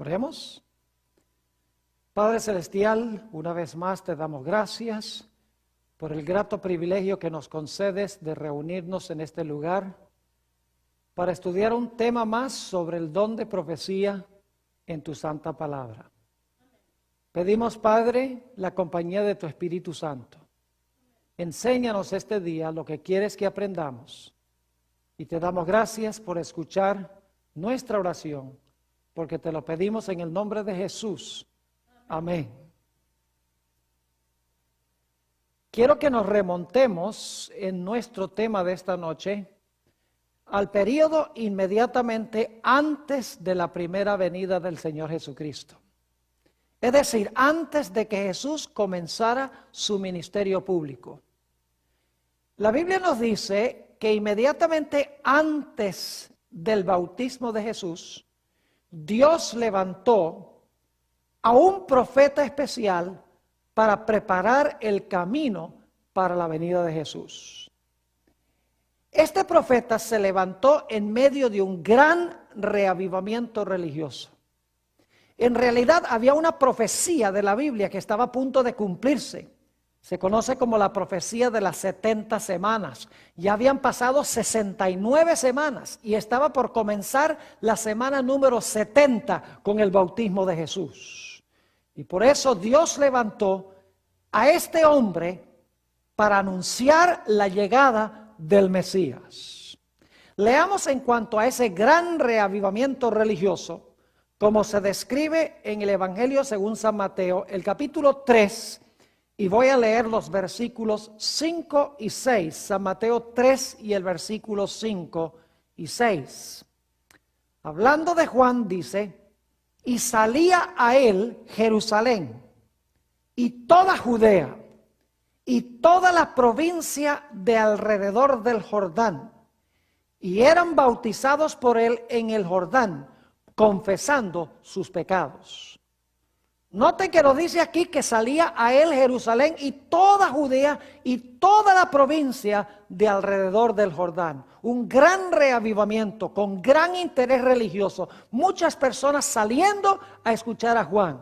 Oremos. Padre Celestial, una vez más te damos gracias por el grato privilegio que nos concedes de reunirnos en este lugar para estudiar un tema más sobre el don de profecía en tu santa palabra. Pedimos, Padre, la compañía de tu Espíritu Santo. Enséñanos este día lo que quieres que aprendamos y te damos gracias por escuchar nuestra oración, porque te lo pedimos en el nombre de Jesús. Amén. Quiero que nos remontemos en nuestro tema de esta noche al periodo inmediatamente antes de la primera venida del Señor Jesucristo. Es decir, antes de que Jesús comenzara su ministerio público. La Biblia nos dice que inmediatamente antes del bautismo de Jesús, Dios levantó a un profeta especial para preparar el camino para la venida de Jesús. Este profeta se levantó en medio de un gran reavivamiento religioso. En realidad había una profecía de la Biblia que estaba a punto de cumplirse. Se conoce como la profecía de las 70 semanas. Ya habían pasado 69 semanas y estaba por comenzar la semana número 70 con el bautismo de Jesús. Y por eso Dios levantó a este hombre para anunciar la llegada del Mesías. Leamos en cuanto a ese gran reavivamiento religioso, como se describe en el Evangelio según San Mateo, el capítulo 3, y voy a leer los versículos 5 y 6, San Mateo 3 y el versículo 5 y 6. Hablando de Juan dice, y salía a él Jerusalén, y toda Judea, y toda la provincia de alrededor del Jordán, y eran bautizados por él en el Jordán, confesando sus pecados. Noten que nos dice aquí que salía a él Jerusalén y toda Judea y toda la provincia de alrededor del Jordán. Un gran reavivamiento con gran interés religioso. Muchas personas saliendo a escuchar a Juan.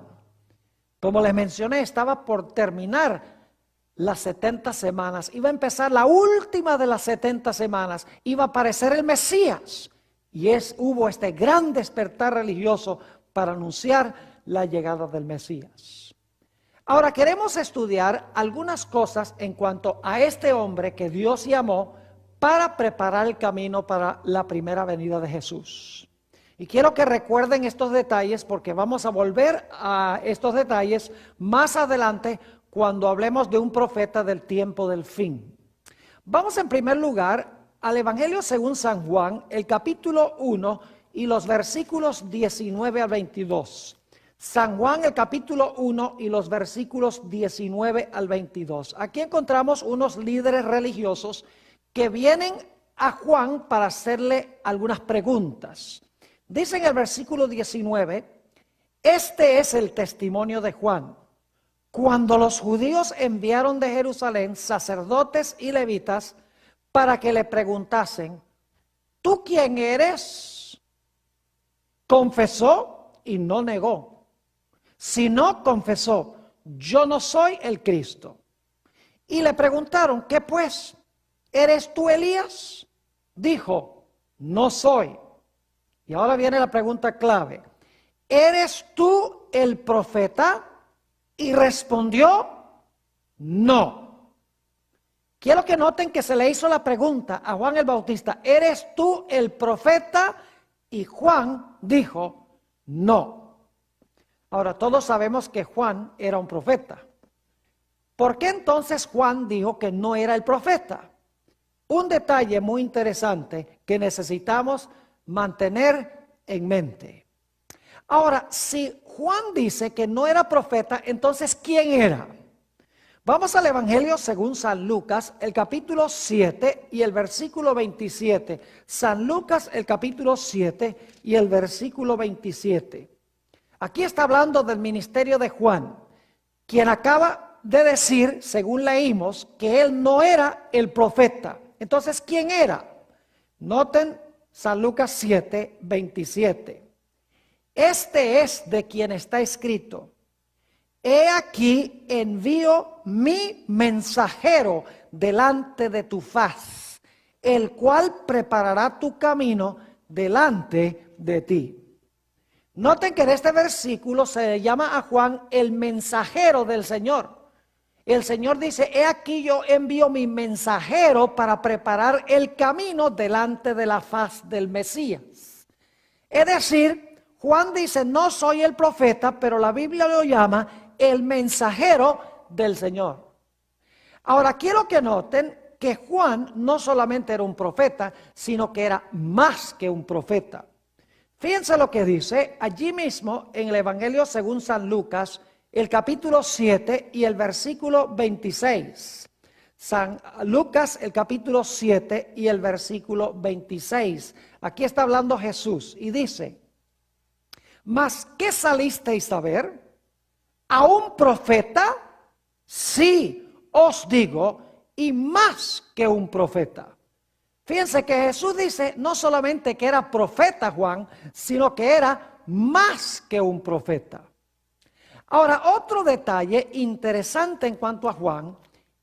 Como les mencioné, estaba por terminar las 70 semanas. Iba a empezar la última de las 70 semanas. Iba a aparecer el Mesías. Y hubo este gran despertar religioso para anunciar la llegada del Mesías. Ahora queremos estudiar algunas cosas en cuanto a este hombre que Dios llamó para preparar el camino para la primera venida de Jesús. Y quiero que recuerden estos detalles porque vamos a volver a estos detalles más adelante cuando hablemos de un profeta del tiempo del fin. Vamos en primer lugar al Evangelio según San Juan, el capítulo 1 y los versículos 19 al 22. San Juan, el capítulo 1 y los versículos 19 al 22. Aquí encontramos unos líderes religiosos que vienen a Juan para hacerle algunas preguntas. Dice en el versículo 19, este es el testimonio de Juan. Cuando los judíos enviaron de Jerusalén sacerdotes y levitas para que le preguntasen, ¿tú quién eres? Confesó y no negó. Si no, confesó, yo no soy el Cristo. Y le preguntaron, ¿qué pues? ¿Eres tú Elías? Dijo, no soy. Y ahora viene la pregunta clave. ¿Eres tú el profeta? Y respondió, no. Quiero que noten que se le hizo la pregunta a Juan el Bautista, ¿eres tú el profeta? Y Juan dijo, no. Ahora, todos sabemos que Juan era un profeta. ¿Por qué entonces Juan dijo que no era el profeta? Un detalle muy interesante que necesitamos mantener en mente. Ahora, si Juan dice que no era profeta, entonces ¿quién era? Vamos al Evangelio según San Lucas, el capítulo 7 y el versículo 27. San Lucas, el capítulo 7 y el versículo 27. Aquí está hablando del ministerio de Juan, quien acaba de decir, según leímos, que él no era el profeta. Entonces, ¿quién era? Noten San Lucas 7, 27. Este es de quien está escrito: he aquí envío mi mensajero delante de tu faz, el cual preparará tu camino delante de ti. Noten que en este versículo se le llama a Juan el mensajero del Señor. El Señor dice: he aquí yo envío mi mensajero para preparar el camino delante de la faz del Mesías. Es decir, Juan dice: no soy el profeta, pero la Biblia lo llama el mensajero del Señor. Ahora quiero que noten que Juan no solamente era un profeta, sino que era más que un profeta. Fíjense lo que dice allí mismo en el Evangelio según San Lucas, el capítulo 7 y el versículo 26. San Lucas, el capítulo 7 y el versículo 26. Aquí está hablando Jesús y dice: ¿mas qué salisteis a ver? ¿A un profeta? Sí, os digo, y más que un profeta. Fíjense que Jesús dice no solamente que era profeta Juan, sino que era más que un profeta. Ahora, otro detalle interesante en cuanto a Juan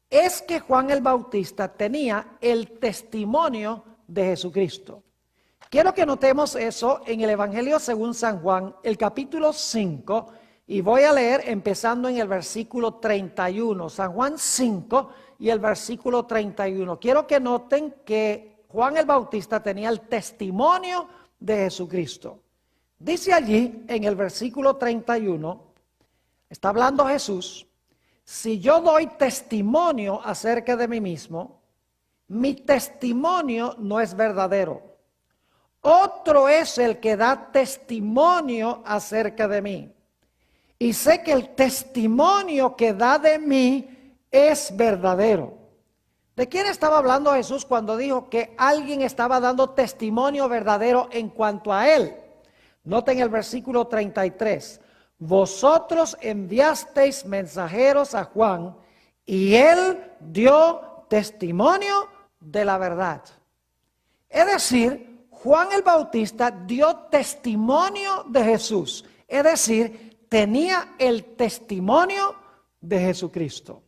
es que Juan el Bautista tenía el testimonio de Jesucristo. Quiero que notemos eso en el Evangelio según San Juan, el capítulo 5, y voy a leer empezando en el versículo 31. San Juan 5 y el versículo 31. Quiero que noten que Juan el Bautista tenía el testimonio de Jesucristo. Dice allí en el versículo 31, está hablando Jesús: si yo doy testimonio acerca de mí mismo, mi testimonio no es verdadero. Otro es el que da testimonio acerca de mí. Y sé que el testimonio que da de mí es verdadero. ¿De quién estaba hablando Jesús cuando dijo que alguien estaba dando testimonio verdadero en cuanto a él? Noten el versículo 33. Vosotros enviasteis mensajeros a Juan y él dio testimonio de la verdad. Es decir, Juan el Bautista dio testimonio de Jesús. Es decir, tenía el testimonio de Jesucristo.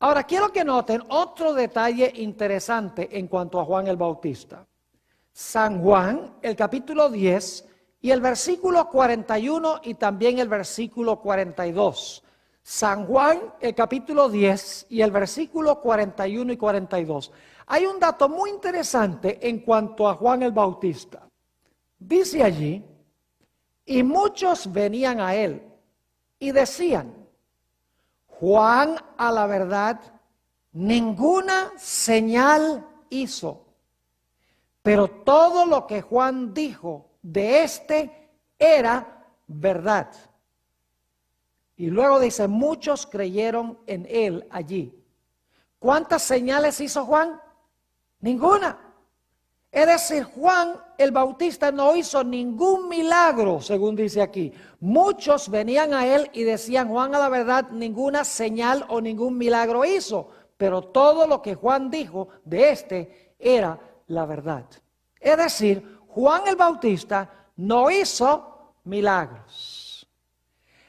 Ahora quiero que noten otro detalle interesante en cuanto a Juan el Bautista. San Juan, el capítulo 10 y el versículo 41 y también el versículo 42. San Juan, el capítulo 10 y el versículo 41 y 42. Hay un dato muy interesante en cuanto a Juan el Bautista. Dice allí: y muchos venían a él y decían: Juan, a la verdad, ninguna señal hizo, pero todo lo que Juan dijo de éste era verdad. Y luego dice: muchos creyeron en él allí. ¿Cuántas señales hizo Juan? Ninguna. Es decir, Juan el Bautista no hizo ningún milagro, según dice aquí. Muchos venían a él y decían: Juan, a la verdad, ninguna señal o ningún milagro hizo, pero todo lo que Juan dijo de éste era la verdad. Es decir, Juan el Bautista no hizo milagros.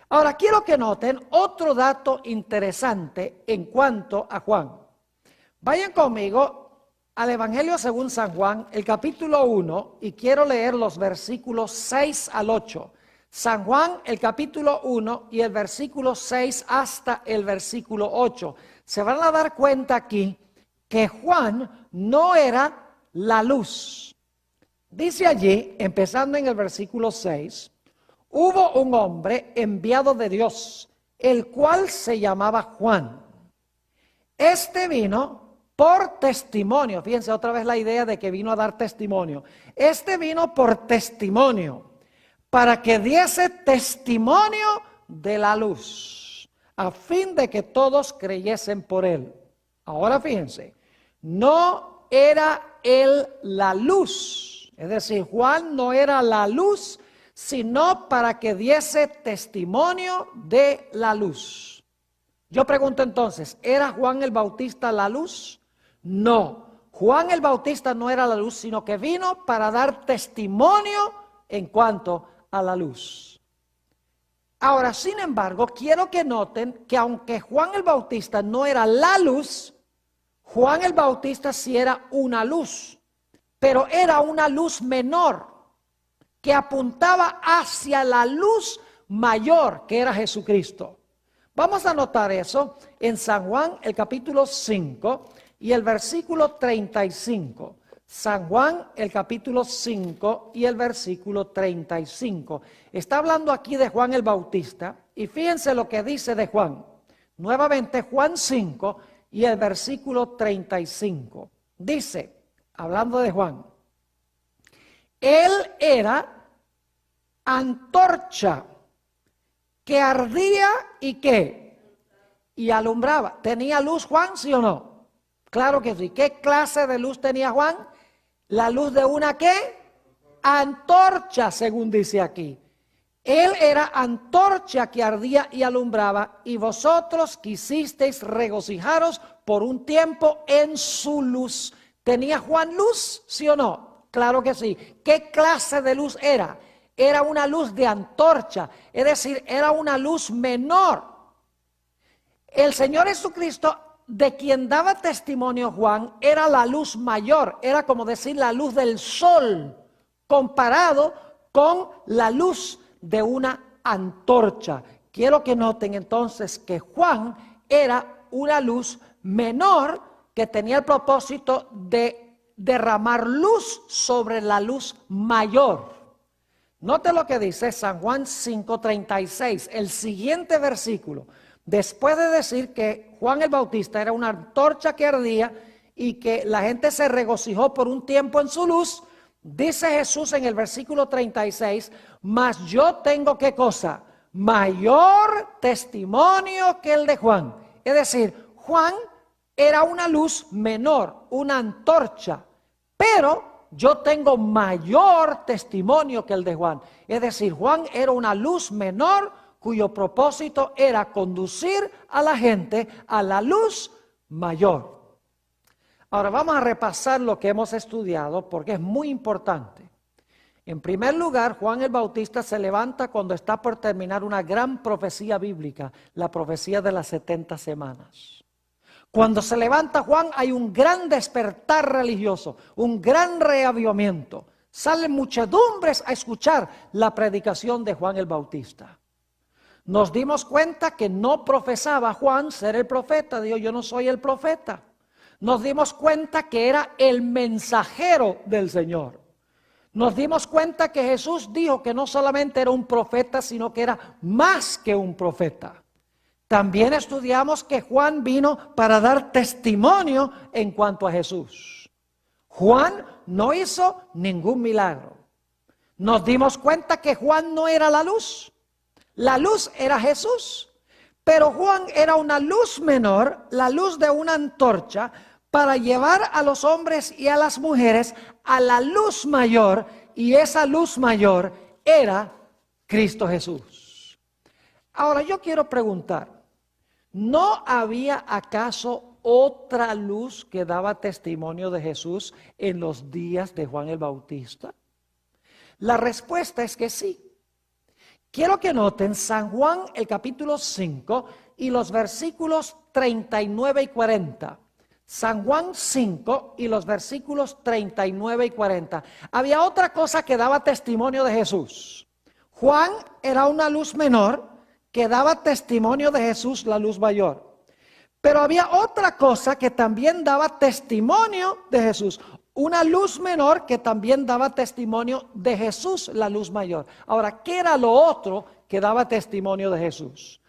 Ahora quiero que noten otro dato interesante en cuanto a Juan. Vayan conmigo al Evangelio según San Juan, el capítulo 1, y quiero leer los versículos 6 al 8. San Juan, el capítulo 1 y el versículo 6 hasta el versículo 8. Se van a dar cuenta aquí que Juan no era la luz. Dice allí, empezando en el versículo 6, hubo un hombre enviado de Dios, el cual se llamaba Juan. Este vino por testimonio. Fíjense otra vez la idea de que vino a dar testimonio. Este vino por testimonio, para que diese testimonio de la luz, a fin de que todos creyesen por él. Ahora fíjense, no era él la luz, es decir, Juan no era la luz, sino para que diese testimonio de la luz. Yo pregunto entonces, ¿era Juan el Bautista la luz? No, Juan el Bautista no era la luz, sino que vino para dar testimonio en cuanto a la luz. Ahora, sin embargo, quiero que noten que aunque Juan el Bautista no era la luz, Juan el Bautista sí era una luz, pero era una luz menor que apuntaba hacia la luz mayor que era Jesucristo. Vamos a notar eso en San Juan, el capítulo 5 y el versículo 35. San Juan, el capítulo 5 y el versículo 35. Está hablando aquí de Juan el Bautista y fíjense lo que dice de Juan. Nuevamente Juan 5 y el versículo 35. Dice, hablando de Juan, él era antorcha que ardía y ¿qué? Y alumbraba. ¿Tenía luz Juan, sí o no? Claro que sí. ¿Qué clase de luz tenía Juan? La luz de una ¿qué? Antorcha, según dice aquí. Él era antorcha que ardía y alumbraba, y vosotros quisisteis regocijaros por un tiempo en su luz. ¿Tenía Juan luz, sí o no? Claro que sí. ¿Qué clase de luz era? Era una luz de antorcha, es decir, era una luz menor. El Señor Jesucristo, de quien daba testimonio Juan, era la luz mayor, era como decir la luz del sol, comparado con la luz de una antorcha. Quiero que noten entonces que Juan era una luz menor que tenía el propósito de derramar luz sobre la luz mayor. Note lo que dice San Juan 5:36, el siguiente versículo. Después de decir que Juan el Bautista era una antorcha que ardía y que la gente se regocijó por un tiempo en su luz, dice Jesús en el versículo 36, mas yo tengo ¿qué cosa? Mayor testimonio que el de Juan. Es decir, Juan era una luz menor, una antorcha, pero yo tengo mayor testimonio que el de Juan. Es decir, Juan era una luz menor cuyo propósito era conducir a la gente a la luz mayor. Ahora vamos a repasar lo que hemos estudiado porque es muy importante. En primer lugar, Juan el Bautista se levanta cuando está por terminar una gran profecía bíblica, la profecía de las 70 semanas. Cuando se levanta Juan hay un gran despertar religioso, un gran reavivamiento. Salen muchedumbres a escuchar la predicación de Juan el Bautista. Nos dimos cuenta que no profesaba Juan ser el profeta, dijo yo no soy el profeta. Nos dimos cuenta que era el mensajero del Señor. Nos dimos cuenta que Jesús dijo que no solamente era un profeta, sino que era más que un profeta. También estudiamos que Juan vino para dar testimonio en cuanto a Jesús. Juan no hizo ningún milagro. Nos dimos cuenta que Juan no era la luz. La luz era Jesús. Pero Juan era una luz menor, la luz de una antorcha, para llevar a los hombres y a las mujeres a la luz mayor. Y esa luz mayor era Cristo Jesús. Ahora yo quiero preguntar, ¿no había acaso otra luz que daba testimonio de Jesús en los días de Juan el Bautista? La respuesta es que sí. Quiero que noten San Juan el capítulo 5 y los versículos 39 y 40. San Juan 5 y los versículos 39 y 40. Había otra cosa que daba testimonio de Jesús. Juan era una luz menor que daba testimonio de Jesús, la luz mayor. Pero había otra cosa que también daba testimonio de Jesús. Una luz menor que también daba testimonio de Jesús, la luz mayor. Ahora, ¿qué era lo otro que daba testimonio de Jesús?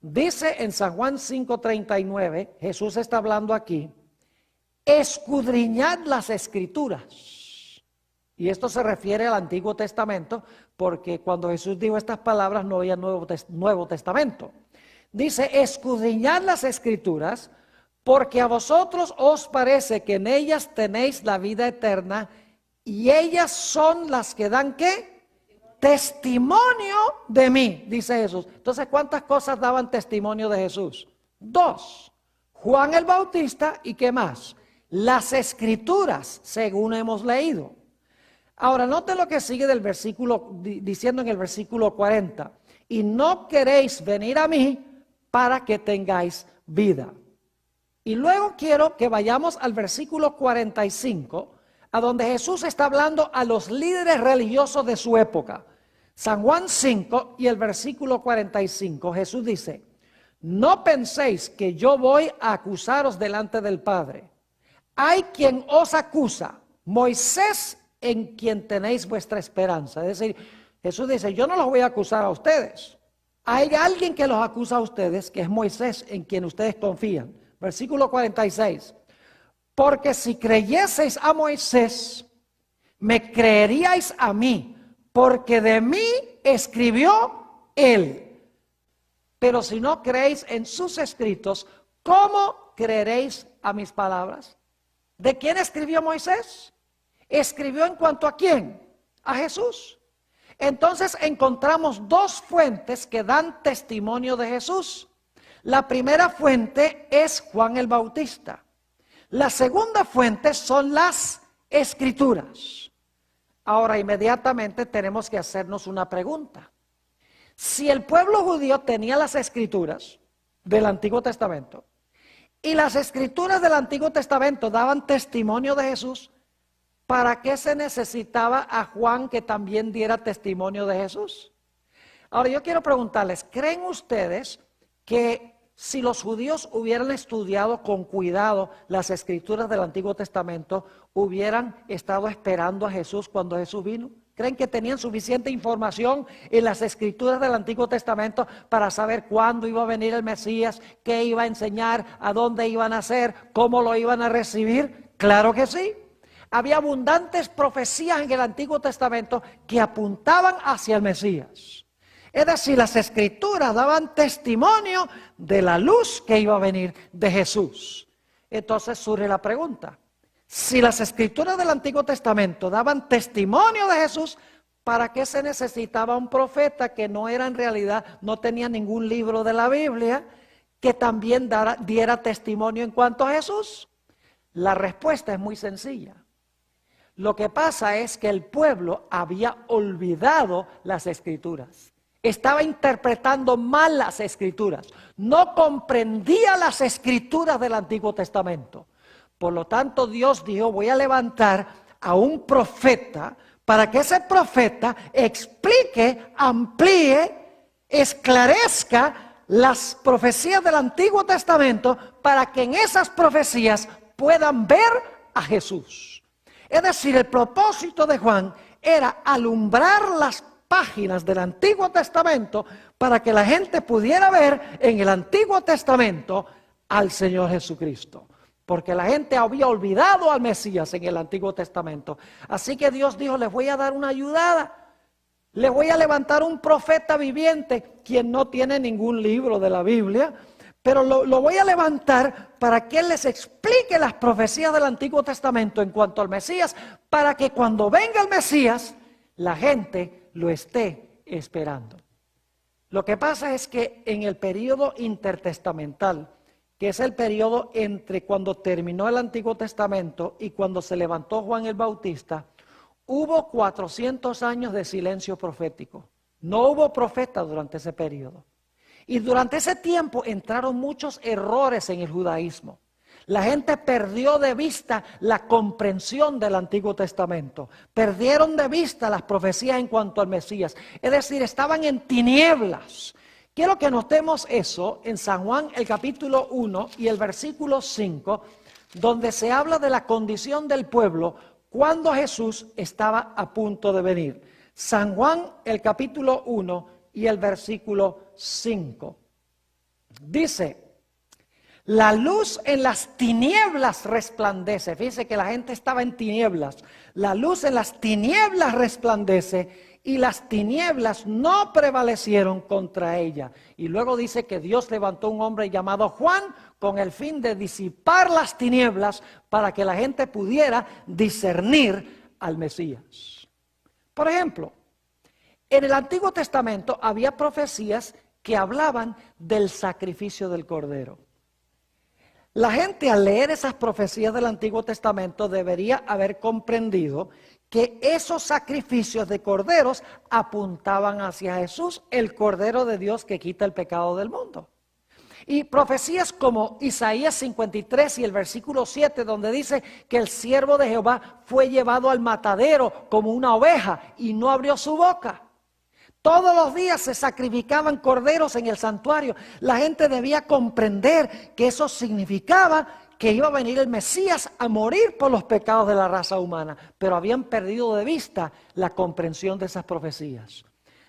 Dice en San Juan 5:39, Jesús está hablando aquí, escudriñad las escrituras. Y esto se refiere al Antiguo Testamento, porque cuando Jesús dijo estas palabras no había Nuevo Testamento. Dice, escudriñad las escrituras, porque a vosotros os parece que en ellas tenéis la vida eterna, y ellas son las que dan ¿qué? Testimonio de mí, dice Jesús. Entonces, ¿cuántas cosas daban testimonio de Jesús? 2. Juan el Bautista y ¿qué más? Las escrituras, según hemos leído. Ahora, note lo que sigue del versículo, diciendo en el versículo 40. Y no queréis venir a mí para que tengáis vida. Y luego quiero que vayamos al versículo 45, a donde Jesús está hablando a los líderes religiosos de su época. San Juan 5 y el versículo 45, Jesús dice: no penséis que yo voy a acusaros delante del Padre. Hay quien os acusa, Moisés, en quien tenéis vuestra esperanza. Es decir, Jesús dice: yo no los voy a acusar a ustedes. Hay alguien que los acusa a ustedes, que es Moisés, en quien ustedes confían. Versículo 46. Porque si creyeseis a Moisés, me creeríais a mí, porque de mí escribió él. Pero si no creéis en sus escritos, ¿cómo creeréis a mis palabras? ¿De quién escribió Moisés? ¿Escribió en cuanto a quién? A Jesús. Entonces encontramos dos fuentes que dan testimonio de Jesús. La primera fuente es Juan el Bautista. La segunda fuente son las Escrituras. Ahora, inmediatamente tenemos que hacernos una pregunta. Si el pueblo judío tenía las Escrituras del Antiguo Testamento y las Escrituras del Antiguo Testamento daban testimonio de Jesús, ¿para qué se necesitaba a Juan que también diera testimonio de Jesús? Ahora, yo quiero preguntarles, ¿creen ustedes que si los judíos hubieran estudiado con cuidado las Escrituras del Antiguo Testamento, hubieran estado esperando a Jesús cuando Jesús vino? ¿Creen que tenían suficiente información en las Escrituras del Antiguo Testamento para saber cuándo iba a venir el Mesías, qué iba a enseñar, a dónde iban a hacer, cómo lo iban a recibir? Claro que sí. Había abundantes profecías en el Antiguo Testamento que apuntaban hacia el Mesías. Es decir, las Escrituras daban testimonio de la luz que iba a venir de Jesús. Entonces surge la pregunta: si las Escrituras del Antiguo Testamento daban testimonio de Jesús, ¿para qué se necesitaba un profeta que no era en realidad, no tenía ningún libro de la Biblia, que también diera testimonio en cuanto a Jesús? La respuesta es muy sencilla. Lo que pasa es que el pueblo había olvidado las Escrituras. Estaba interpretando mal las Escrituras. No comprendía las Escrituras del Antiguo Testamento. Por lo tanto, Dios dijo: voy a levantar a un profeta para que ese profeta explique, amplíe, esclarezca las profecías del Antiguo Testamento, para que en esas profecías puedan ver a Jesús. Es decir, el propósito de Juan era alumbrar las páginas del Antiguo Testamento para que la gente pudiera ver en el Antiguo Testamento al Señor Jesucristo. Porque la gente había olvidado al Mesías en el Antiguo Testamento. Así que Dios dijo: les voy a dar una ayudada. Les voy a levantar un profeta viviente, quien no tiene ningún libro de la Biblia, pero lo voy a levantar para que Él les explique las profecías del Antiguo Testamento en cuanto al Mesías, para que cuando venga el Mesías, la gente lo esté esperando. Lo que pasa es que en el periodo intertestamental, que es el periodo entre cuando terminó el Antiguo Testamento y cuando se levantó Juan el Bautista, hubo 400 años de silencio profético. No hubo profeta durante ese periodo. Y durante ese tiempo entraron muchos errores en el judaísmo. La gente perdió de vista la comprensión del Antiguo Testamento. Perdieron de vista las profecías en cuanto al Mesías. Es decir, estaban en tinieblas. Quiero que notemos eso en San Juan, el capítulo 1 y el versículo 5, donde se habla de la condición del pueblo cuando Jesús estaba a punto de venir. San Juan, el capítulo 1 y el versículo 5. Dice: la luz en las tinieblas resplandece. Fíjense que la gente estaba en tinieblas. La luz en las tinieblas resplandece y las tinieblas no prevalecieron contra ella. Y luego dice que Dios levantó un hombre llamado Juan con el fin de disipar las tinieblas para que la gente pudiera discernir al Mesías. Por ejemplo, en el Antiguo Testamento había profecías que hablaban del sacrificio del Cordero. La gente al leer esas profecías del Antiguo Testamento debería haber comprendido que esos sacrificios de corderos apuntaban hacia Jesús, el Cordero de Dios que quita el pecado del mundo. Y profecías como Isaías 53 y el versículo 7, donde dice que el siervo de Jehová fue llevado al matadero como una oveja y no abrió su boca. Todos los días se sacrificaban corderos en el santuario. La gente debía comprender que eso significaba que iba a venir el Mesías a morir por los pecados de la raza humana, pero habían perdido de vista la comprensión de esas profecías.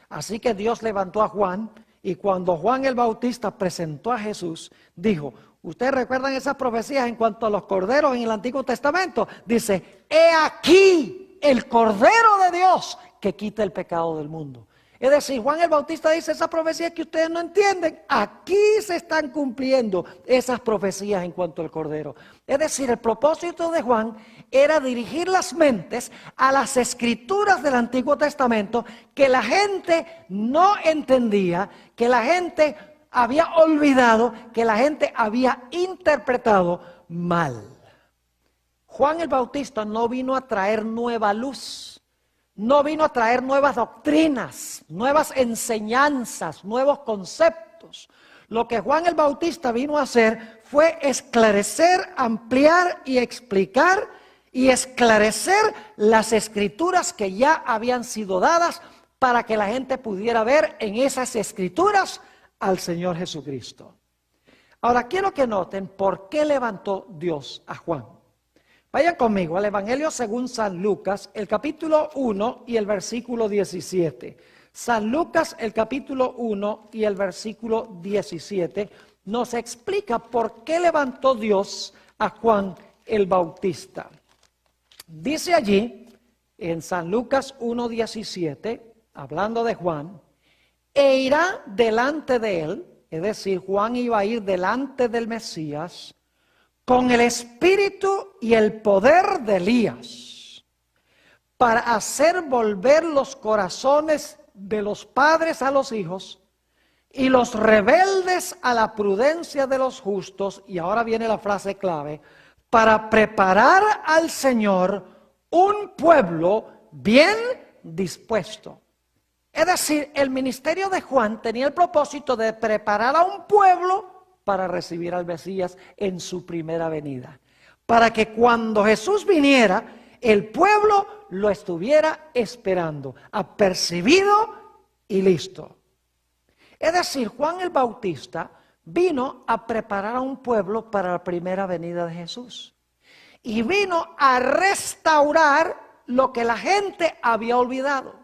Así que Dios levantó a Juan, y cuando Juan el Bautista presentó a Jesús, dijo: ¿ustedes recuerdan esas profecías en cuanto a los corderos en el Antiguo Testamento? Dice: he aquí el Cordero de Dios que quita el pecado del mundo. Es decir, Juan el Bautista dice: esas profecías que ustedes no entienden, aquí se están cumpliendo esas profecías en cuanto al Cordero. Es decir, el propósito de Juan era dirigir las mentes a las escrituras del Antiguo Testamento que la gente no entendía, que la gente había olvidado, que la gente había interpretado mal. Juan el Bautista no vino a traer nueva luz. No vino a traer nuevas doctrinas, nuevas enseñanzas, nuevos conceptos. Lo que Juan el Bautista vino a hacer fue esclarecer, ampliar y explicar y esclarecer las escrituras que ya habían sido dadas para que la gente pudiera ver en esas escrituras al Señor Jesucristo. Ahora quiero que noten por qué levantó Dios a Juan. Vayan conmigo al Evangelio según San Lucas, el capítulo 1 y el versículo 17. San Lucas, el capítulo 1 y el versículo 17, nos explica por qué levantó Dios a Juan el Bautista. Dice allí, en San Lucas 1:17, hablando de Juan: e irá delante de él, es decir, Juan iba a ir delante del Mesías, con el espíritu y el poder de Elías, para hacer volver los corazones de los padres a los hijos y los rebeldes a la prudencia de los justos. Y ahora viene la frase clave: para preparar al Señor un pueblo bien dispuesto. Es decir, el ministerio de Juan tenía el propósito de preparar a un pueblo para recibir al Mesías en su primera venida, para que cuando Jesús viniera, el pueblo lo estuviera esperando, apercibido y listo. Es decir, Juan el Bautista vino a preparar a un pueblo para la primera venida de Jesús, y vino a restaurar lo que la gente había olvidado.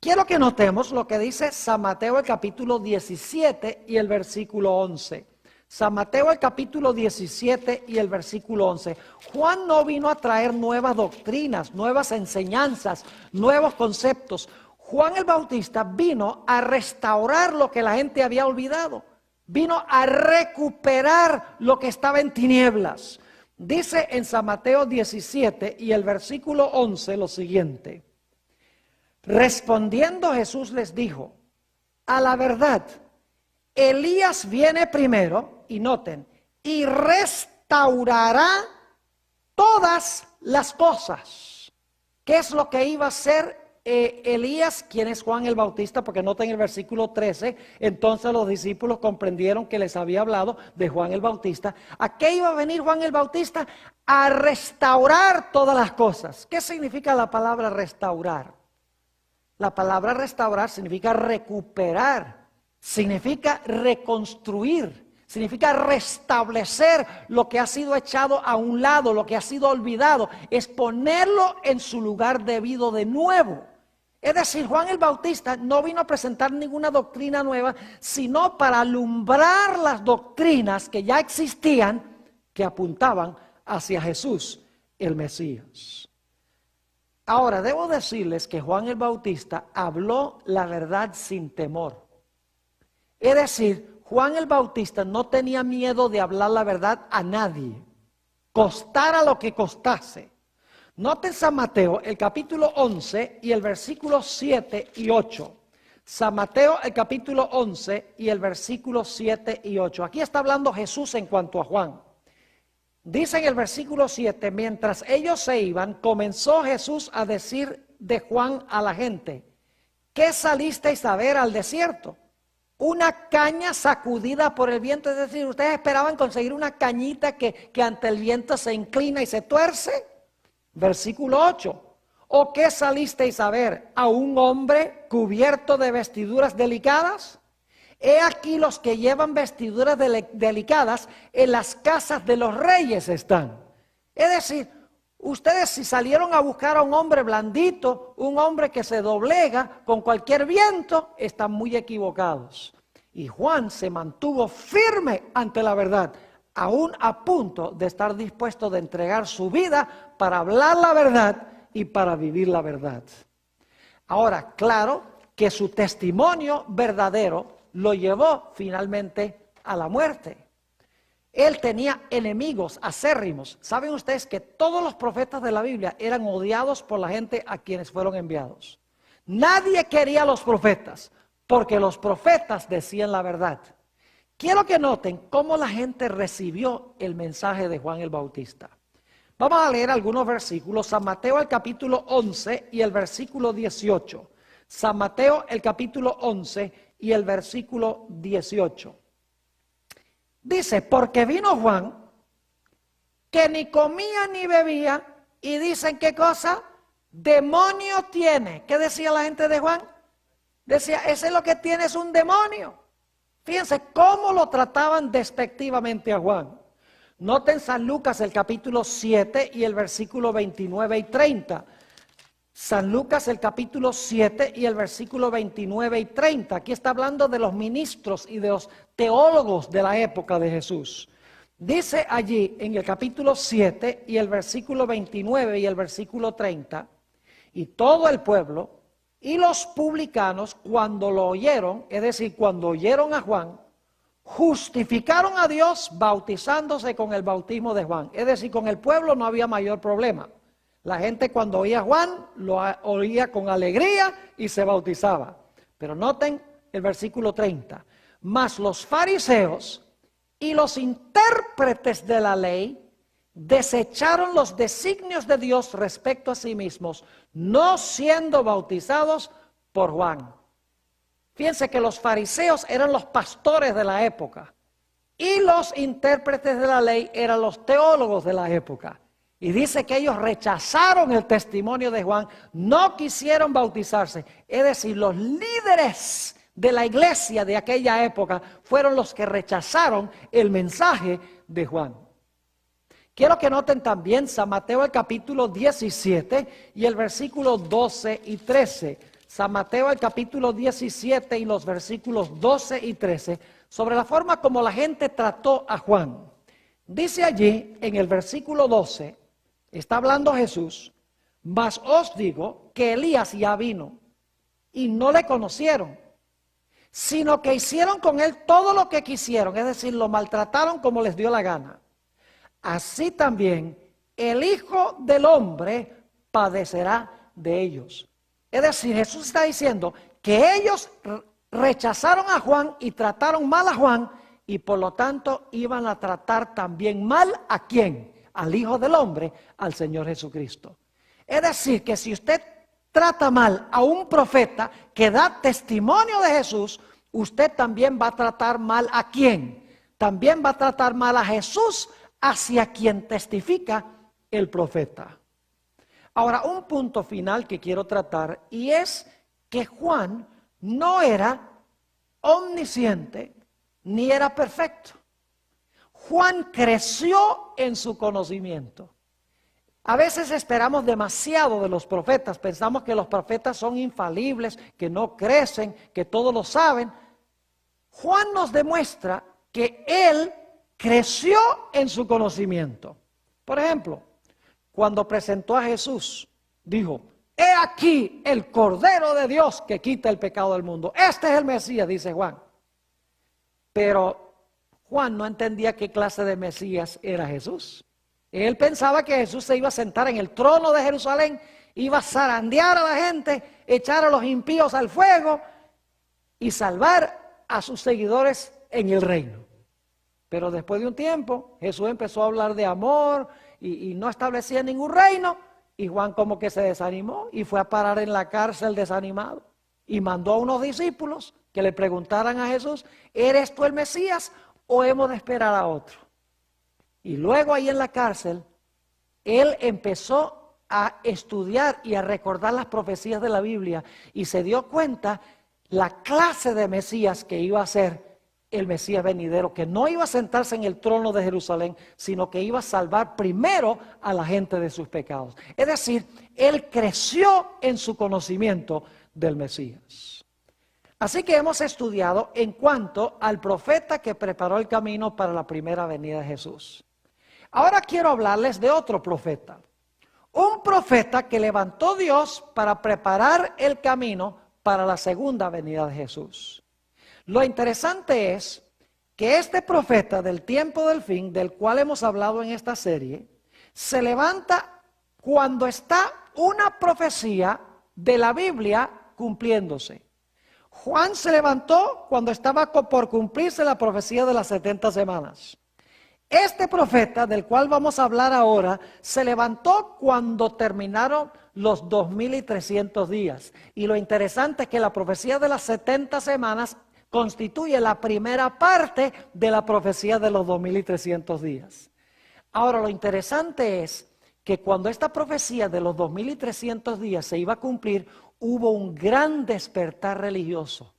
Quiero que notemos lo que dice San Mateo el capítulo 17 y el versículo 11. San Mateo el capítulo 17 y el versículo 11. Juan no vino a traer nuevas doctrinas, nuevas enseñanzas, nuevos conceptos. Juan el Bautista vino a restaurar lo que la gente había olvidado. Vino a recuperar lo que estaba en tinieblas. Dice en San Mateo 17 y el versículo 11 lo siguiente: respondiendo Jesús les dijo: a la verdad, Elías viene primero, y noten, y restaurará todas las cosas. ¿Qué es lo que iba a hacer Elías? ¿Quién es Juan el Bautista? Porque noten el versículo 13, entonces los discípulos comprendieron que les había hablado de Juan el Bautista. ¿A qué iba a venir Juan el Bautista? A restaurar todas las cosas. ¿Qué significa la palabra restaurar? La palabra restaurar significa recuperar, significa reconstruir, significa restablecer lo que ha sido echado a un lado, lo que ha sido olvidado, es ponerlo en su lugar debido de nuevo. Es decir, Juan el Bautista no vino a presentar ninguna doctrina nueva, sino para alumbrar las doctrinas que ya existían, que apuntaban hacia Jesús, el Mesías. Ahora, debo decirles que Juan el Bautista habló la verdad sin temor. Es decir, Juan el Bautista no tenía miedo de hablar la verdad a nadie, costara lo que costase. Noten San Mateo, el capítulo 11 y el versículo 7 y 8. San Mateo, el capítulo 11 y el versículo 7 y 8. Aquí está hablando Jesús en cuanto a Juan. Dice en el versículo 7, mientras ellos se iban, comenzó Jesús a decir de Juan a la gente: ¿qué salisteis a ver al desierto? ¿Una caña sacudida por el viento? Es decir, ¿ustedes esperaban conseguir una cañita que ante el viento se inclina y se tuerce? Versículo 8. ¿O qué salisteis a ver? ¿A un hombre cubierto de vestiduras delicadas? He aquí los que llevan vestiduras delicadas en las casas de los reyes están. Es decir, ustedes si salieron a buscar a un hombre blandito, un hombre que se doblega con cualquier viento, están muy equivocados. Y Juan se mantuvo firme ante la verdad, aún a punto de estar dispuesto de entregar su vida para hablar la verdad y para vivir la verdad. Ahora, claro que su testimonio verdadero lo llevó finalmente a la muerte. Él tenía enemigos acérrimos. ¿Saben ustedes que todos los profetas de la Biblia eran odiados por la gente a quienes fueron enviados? Nadie quería a los profetas, porque los profetas decían la verdad. Quiero que noten cómo la gente recibió el mensaje de Juan el Bautista. Vamos a leer algunos versículos. San Mateo el capítulo 11 y el versículo 18. San Mateo el capítulo 11 y el versículo 18. Dice, porque vino Juan, que ni comía ni bebía, y dicen, ¿qué cosa? Demonio tiene. ¿Qué decía la gente de Juan? Decía, ese es lo que tiene, es un demonio. Fíjense cómo lo trataban despectivamente a Juan. Noten San Lucas el capítulo 7 y el versículo 29 y 30. San Lucas el capítulo 7 y el versículo 29 y 30. Aquí está hablando de los ministros y de los teólogos de la época de Jesús. Dice allí en el capítulo 7 y el versículo 29 y el versículo 30, y todo el pueblo y los publicanos cuando lo oyeron, es decir, cuando oyeron a Juan, justificaron a Dios bautizándose con el bautismo de Juan. Es decir, con el pueblo no había mayor problema. La gente cuando oía a Juan, lo oía con alegría y se bautizaba. Pero noten el versículo 30. Mas los fariseos y los intérpretes de la ley desecharon los designios de Dios respecto a sí mismos, no siendo bautizados por Juan. Fíjense que los fariseos eran los pastores de la época y los intérpretes de la ley eran los teólogos de la época. Y dice que ellos rechazaron el testimonio de Juan, no quisieron bautizarse. Es decir, los líderes de la iglesia de aquella época fueron los que rechazaron el mensaje de Juan. Quiero que noten también San Mateo el capítulo 17 y el versículo 12 y 13. San Mateo el capítulo 17 y los versículos 12 y 13, sobre la forma como la gente trató a Juan. Dice allí en el versículo 12, está hablando Jesús, mas os digo que Elías ya vino y no le conocieron, sino que hicieron con él todo lo que quisieron, es decir, lo maltrataron como les dio la gana. Así también el Hijo del Hombre padecerá de ellos. Es decir, Jesús está diciendo que ellos rechazaron a Juan y trataron mal a Juan y por lo tanto iban a tratar también mal ¿a quién? Al Hijo del Hombre, al Señor Jesucristo. Es decir, que si usted trata mal a un profeta que da testimonio de Jesús, usted también va a tratar mal ¿a quién? También va a tratar mal a Jesús hacia quien testifica el profeta. Ahora, un punto final que quiero tratar y es que Juan no era omnisciente ni era perfecto. Juan creció en su conocimiento. A veces esperamos demasiado de los profetas, pensamos que los profetas son infalibles, que no crecen, que todo lo saben. Juan nos demuestra que él creció en su conocimiento. Por ejemplo, cuando presentó a Jesús, dijo, he aquí el Cordero de Dios que quita el pecado del mundo. Este es el Mesías, dice Juan. Pero Juan no entendía qué clase de Mesías era Jesús. Él pensaba que Jesús se iba a sentar en el trono de Jerusalén, iba a zarandear a la gente, echar a los impíos al fuego y salvar a sus seguidores en el reino. Pero después de un tiempo, Jesús empezó a hablar de amor y no establecía ningún reino. Y Juan como que se desanimó y fue a parar en la cárcel desanimado. Y mandó a unos discípulos que le preguntaran a Jesús, ¿eres tú el Mesías o hemos de esperar a otro? Y luego ahí en la cárcel, él empezó a estudiar y a recordar las profecías de la Biblia y se dio cuenta la clase de Mesías que iba a ser el Mesías venidero, que no iba a sentarse en el trono de Jerusalén, sino que iba a salvar primero a la gente de sus pecados. Es decir, él creció en su conocimiento del Mesías. Así que hemos estudiado en cuanto al profeta que preparó el camino para la primera venida de Jesús. Ahora quiero hablarles de otro profeta. Un profeta que levantó Dios para preparar el camino para la segunda venida de Jesús. Lo interesante es que este profeta del tiempo del fin, del cual hemos hablado en esta serie, se levanta cuando está una profecía de la Biblia cumpliéndose. Juan se levantó cuando estaba por cumplirse la profecía de las 70 semanas. Este profeta, del cual vamos a hablar ahora, se levantó cuando terminaron los 2300 días. Y lo interesante es que la profecía de las 70 semanas constituye la primera parte de la profecía de los 2300 días. Ahora, lo interesante es que cuando esta profecía de los 2300 días se iba a cumplir, hubo un gran despertar religioso.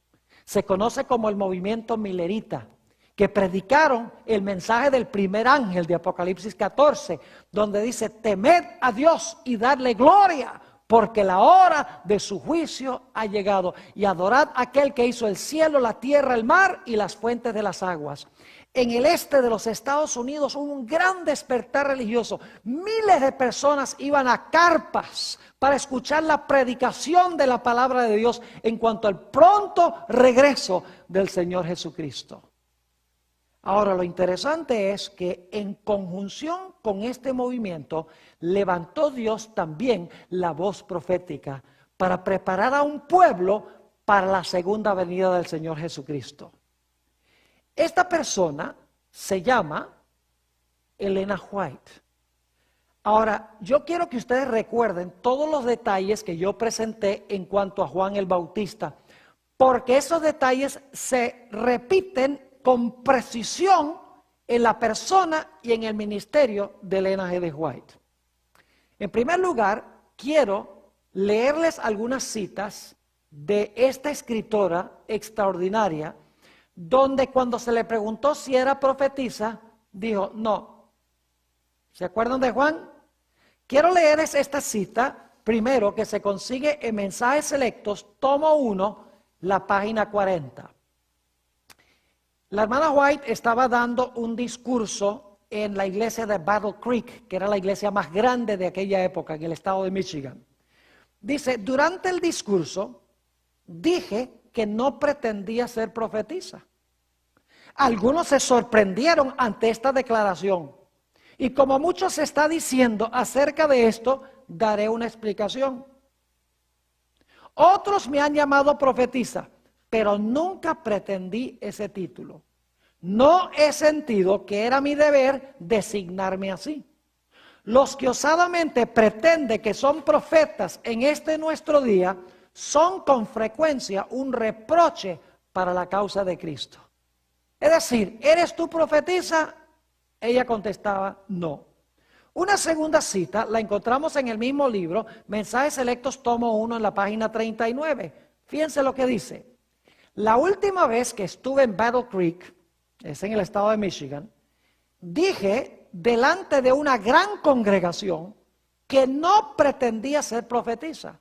Se conoce como el movimiento milerita, que predicaron el mensaje del primer ángel de Apocalipsis 14, donde dice, temed a Dios y darle gloria, porque la hora de su juicio ha llegado, y adorad a aquel que hizo el cielo, la tierra, el mar y las fuentes de las aguas. En el este de los Estados Unidos hubo un gran despertar religioso. Miles de personas iban a carpas para escuchar la predicación de la palabra de Dios en cuanto al pronto regreso del Señor Jesucristo. Ahora, lo interesante es que en conjunción con este movimiento, levantó Dios también la voz profética para preparar a un pueblo para la segunda venida del Señor Jesucristo. Esta persona se llama Ellen G. White. Ahora, yo quiero que ustedes recuerden todos los detalles que yo presenté en cuanto a Juan el Bautista, porque esos detalles se repiten con precisión en la persona y en el ministerio de Ellen G. White. En primer lugar, quiero leerles algunas citas de esta escritora extraordinaria, donde cuando se le preguntó si era profetisa, dijo no. ¿Se acuerdan de Juan? Quiero leerles esta cita, primero, que se consigue en Mensajes Selectos, tomo 1, la página 40. La hermana White estaba dando un discurso en la iglesia de Battle Creek, que era la iglesia más grande de aquella época en el estado de Michigan. Dice, durante el discurso dije que no pretendía ser profetisa. Algunos se sorprendieron ante esta declaración. Y como mucho se está diciendo acerca de esto, daré una explicación. Otros me han llamado profetisa, pero nunca pretendí ese título. No he sentido que era mi deber designarme así. Los que osadamente pretenden que son profetas en este nuestro día son con frecuencia un reproche para la causa de Cristo. Es decir, ¿eres tú profetisa? Ella contestaba, no. Una segunda cita la encontramos en el mismo libro, Mensajes Selectos, tomo 1, en la página 39. Fíjense lo que dice. La última vez que estuve en Battle Creek, es en el estado de Michigan, dije delante de una gran congregación que no pretendía ser profetisa.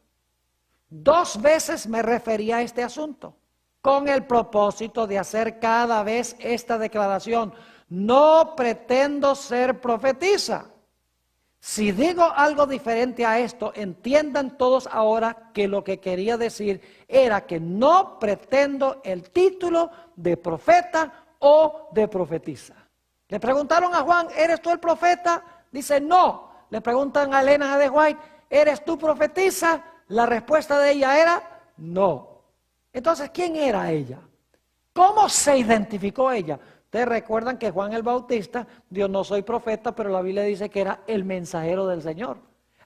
2 veces me referí a este asunto, con el propósito de hacer cada vez esta declaración. No pretendo ser profetisa. Si digo algo diferente a esto, entiendan todos ahora que lo que quería decir era que no pretendo el título de profeta o de profetisa. Le preguntaron a Juan, ¿eres tú el profeta? Dice, no. Le preguntan a Ellen G. White, ¿eres tú profetisa? La respuesta de ella era, no. Entonces, ¿quién era ella? ¿Cómo se identificó ella? Ustedes recuerdan que Juan el Bautista, Dios no soy profeta, pero la Biblia dice que era el mensajero del Señor.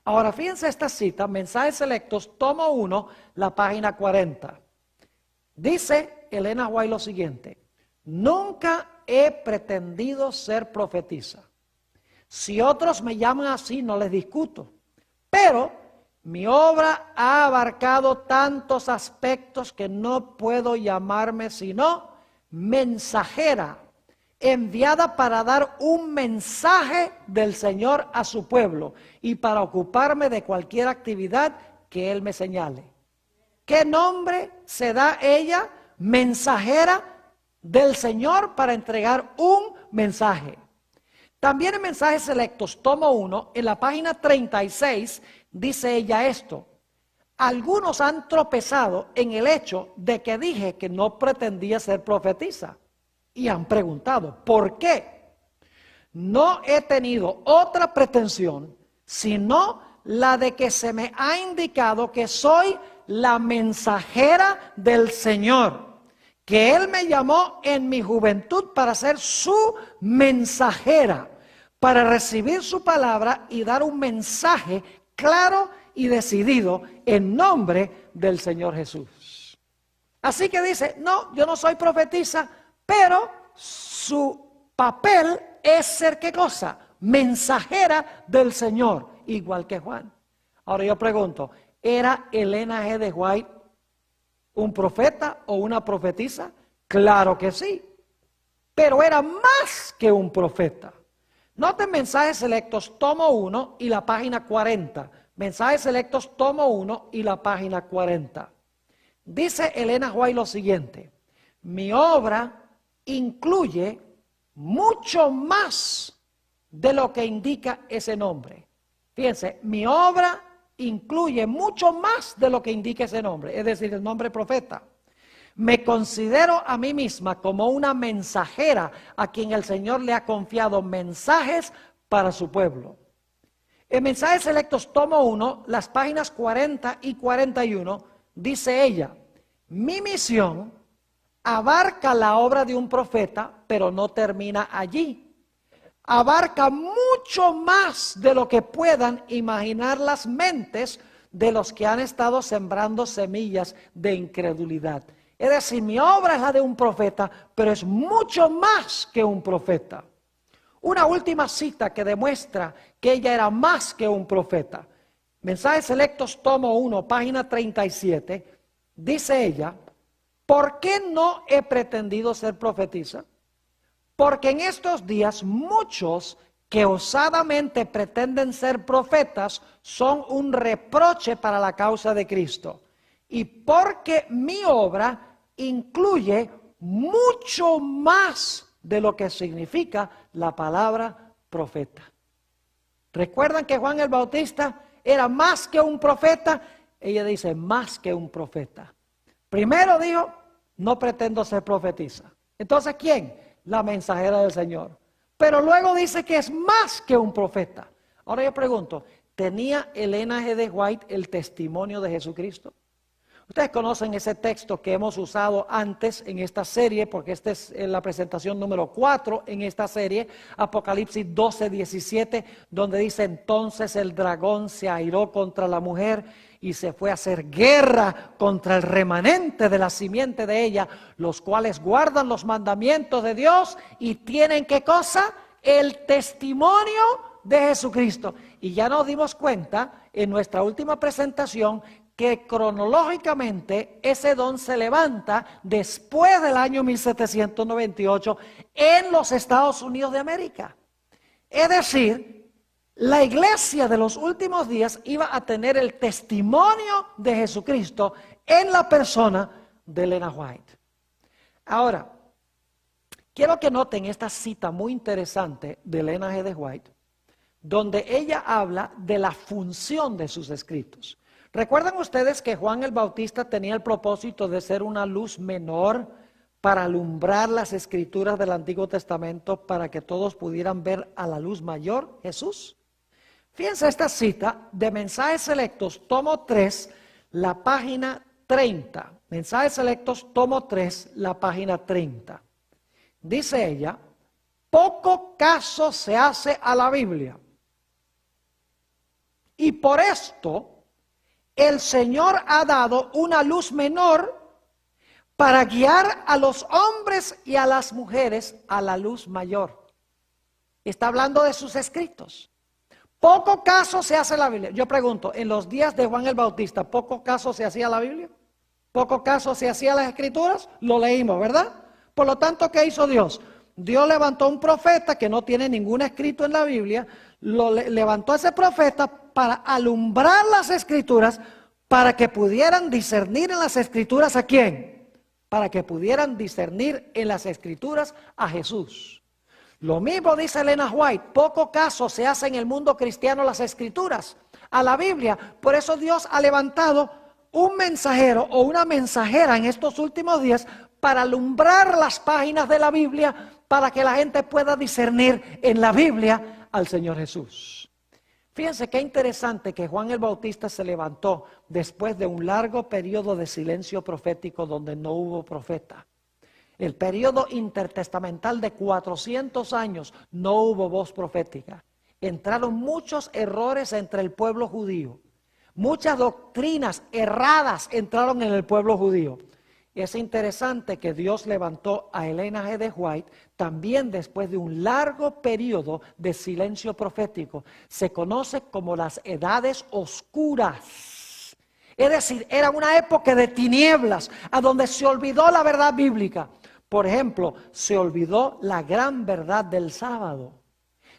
Ahora fíjense esta cita, Mensajes Selectos, tomo 1, la página 40. Dice Elena White lo siguiente: nunca he pretendido ser profetisa. Si otros me llaman así, no les discuto. Pero mi obra ha abarcado tantos aspectos que no puedo llamarme sino mensajera, enviada para dar un mensaje del Señor a su pueblo y para ocuparme de cualquier actividad que Él me señale. ¿Qué nombre se da ella? Mensajera del Señor para entregar un mensaje. También en Mensajes Selectos, tomo 1, en la página 36, dice ella esto: algunos han tropezado en el hecho de que dije que no pretendía ser profetisa y han preguntado, ¿por qué? No he tenido otra pretensión sino la de que se me ha indicado que soy la mensajera del Señor, que Él me llamó en mi juventud para ser su mensajera, para recibir su palabra y dar un mensaje claro y decidido en nombre del Señor Jesús. Así que dice, no, yo no soy profetisa, pero su papel es ser, ¿qué cosa? Mensajera del Señor, igual que Juan. Ahora yo pregunto, ¿era Elena G. de White un profeta o una profetisa? Claro que sí, pero era más que un profeta. Noten Mensajes Selectos, tomo 1 y la página 40. Mensajes Selectos, tomo 1 y la página 40. Dice Elena White lo siguiente: mi obra incluye mucho más de lo que indica ese nombre. Fíjense, mi obra incluye mucho más de lo que indica ese nombre, es decir, el nombre profeta. Me considero a mí misma como una mensajera a quien el Señor le ha confiado mensajes para su pueblo. En Mensajes Selectos, tomo 1, las páginas 40 y 41, dice ella: mi misión abarca la obra de un profeta, pero no termina allí. Abarca mucho más de lo que puedan imaginar las mentes de los que han estado sembrando semillas de incredulidad. Es decir, mi obra es la de un profeta, pero es mucho más que un profeta. Una última cita que demuestra que ella era más que un profeta. Mensajes Selectos, tomo 1, página 37, dice ella: ¿por qué no he pretendido ser profetisa? Porque en estos días muchos que osadamente pretenden ser profetas son un reproche para la causa de Cristo. Y porque mi obra incluye mucho más de lo que significa la palabra profeta. ¿Recuerdan que Juan el Bautista era más que un profeta? Ella dice, más que un profeta. Primero dijo, no pretendo ser profetisa. Entonces, ¿quién? La mensajera del Señor. Pero luego dice que es más que un profeta. Ahora yo pregunto, ¿tenía Elena G. de White el testimonio de Jesucristo? Ustedes conocen ese texto que hemos usado antes en esta serie, porque esta es la presentación número 4 en esta serie, Apocalipsis 12:17, donde dice: entonces el dragón se airó contra la mujer y se fue a hacer guerra contra el remanente de la simiente de ella, los cuales guardan los mandamientos de Dios y tienen, ¿qué cosa? El testimonio de Jesucristo. Y ya nos dimos cuenta en nuestra última presentación que cronológicamente ese don se levanta después del año 1798 en los Estados Unidos de América. Es decir, la iglesia de los últimos días iba a tener el testimonio de Jesucristo en la persona de Elena White. Ahora, quiero que noten esta cita muy interesante de Elena G. de White, donde ella habla de la función de sus escritos. ¿Recuerdan ustedes que Juan el Bautista tenía el propósito de ser una luz menor para alumbrar las escrituras del Antiguo Testamento para que todos pudieran ver a la luz mayor, Jesús? Fíjense esta cita de Mensajes Selectos, tomo 3, la página 30. Mensajes Selectos, tomo 3, la página 30. dice ella, poco caso se hace a la Biblia. Y por esto el Señor ha dado una luz menor para guiar a los hombres y a las mujeres a la luz mayor. Está hablando de sus escritos. Poco caso se hace a la Biblia. Yo pregunto, en los días de Juan el Bautista, ¿poco caso se hacía a la Biblia? ¿Poco caso se hacía a las escrituras? Lo leímos, ¿verdad? Por lo tanto, ¿qué hizo Dios? Dios levantó un profeta que no tiene ningún escrito en la Biblia, levantó a ese profeta para alumbrar las escrituras, para que pudieran discernir en las escrituras ¿a quién? Para que pudieran discernir en las escrituras a Jesús. Lo mismo dice Elena White, poco caso se hace en el mundo cristiano las escrituras, a la Biblia. Por eso Dios ha levantado un mensajero o una mensajera en estos últimos días para alumbrar las páginas de la Biblia, para que la gente pueda discernir en la Biblia al Señor Jesús. Fíjense qué interesante que Juan el Bautista se levantó después de un largo periodo de silencio profético donde no hubo profeta. El periodo intertestamental de 400 años no hubo voz profética. Entraron muchos errores entre el pueblo judío. Muchas doctrinas erradas entraron en el pueblo judío. Es interesante que Dios levantó a Elena G. de White también después de un largo periodo de silencio profético. Se conoce como las edades oscuras. Es decir, era una época de tinieblas, a donde se olvidó la verdad bíblica. Por ejemplo, se olvidó la gran verdad del sábado.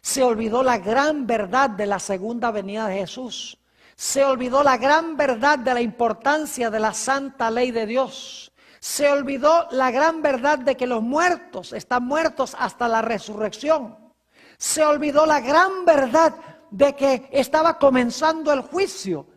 Se olvidó la gran verdad de la segunda venida de Jesús. Se olvidó la gran verdad de la importancia de la santa ley de Dios. Se olvidó la gran verdad de que los muertos están muertos hasta la resurrección. Se olvidó la gran verdad de que estaba comenzando el juicio.